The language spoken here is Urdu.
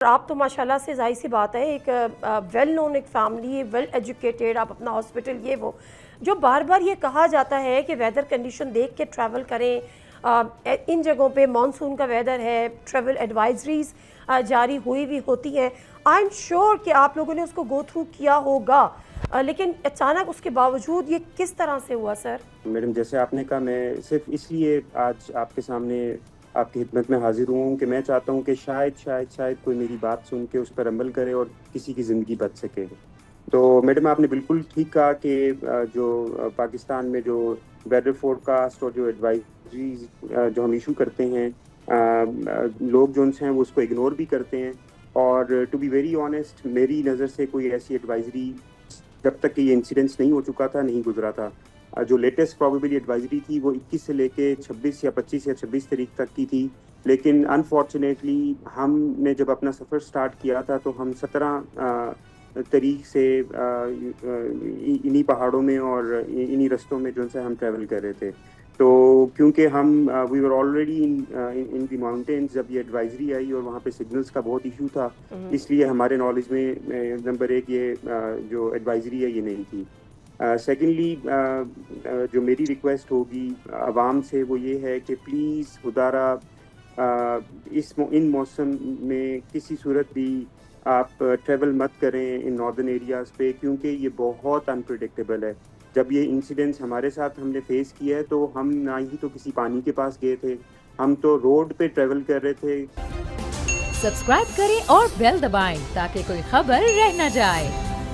آپ تو ماشاءاللہ سے ظاہر سی بات ہے ایک ویل نون ایک فیملی ویل ایجوکیٹڈ، آپ اپنا ہاسپٹل یہ وہ جو بار بار یہ کہا جاتا ہے کہ ویدر کنڈیشن دیکھ کے ٹریول کریں، ان جگہوں پہ مانسون کا ویدر ہے، ٹریول ایڈوائزریز جاری ہوئی بھی ہوتی ہیں. آئی ایم شیور کہ آپ لوگوں نے اس کو گو تھرو کیا ہوگا، لیکن اچانک اس کے باوجود یہ کس طرح سے ہوا سر؟ میڈم جیسے آپ نے کہا، میں صرف اس لیے آج آپ کے سامنے آپ کی خدمت میں حاضر ہوں کہ میں چاہتا ہوں کہ شاید کوئی میری بات سن کے اس پر عمل کرے اور کسی کی زندگی بچ سکے. تو میڈم آپ نے بالکل ٹھیک کہا کہ جو پاکستان میں جو ویدر فور کاسٹ اور جو ایڈوائزریز جو ہم ایشو کرتے ہیں، لوگ جو ان سے ہیں وہ اس کو اگنور بھی کرتے ہیں. اور ٹو بی ویری آنیسٹ، میری نظر سے کوئی ایسی ایڈوائزری جب تک کہ یہ انسیڈنس نہیں ہو چکا تھا نہیں گزرا تھا. جو لیٹسٹ پروبیبلی ایڈوائزری تھی وہ 21 سے لے کے 26 یا 25 یا 26 تاریخ تک کی تھی، لیکن انفارچونیٹلی ہم نے جب اپنا سفر سٹارٹ کیا تھا تو ہم 17 تاریخ سے انہی پہاڑوں میں اور انہی رستوں میں جو سے ہم ٹریول کر رہے تھے. تو کیونکہ ہم وی were already in the mountains جب یہ ایڈوائزری آئی اور وہاں پہ سگنلز کا بہت ایشو تھا، اس لیے ہمارے نالج میں نمبر ایک یہ جو ایڈوائزری ہے یہ نہیں تھی. سیکنڈلی جو میری ریکویسٹ ہوگی عوام سے وہ یہ ہے کہ پلیز خدارہ ان موسم میں کسی صورت بھی آپ ٹریول مت کریں ان ناردرن ایریاز پہ، کیونکہ یہ بہت انپریڈکٹیبل ہے. جب یہ انسیڈنٹس ہمارے ساتھ ہم نے فیس کیا ہے تو ہم نہ ہی تو کسی پانی کے پاس گئے تھے، ہم تو روڈ پہ ٹریول کر رہے تھے. سبسکرائب کریں اور بیل دبائیں تاکہ کوئی خبر رہ نہ جائے.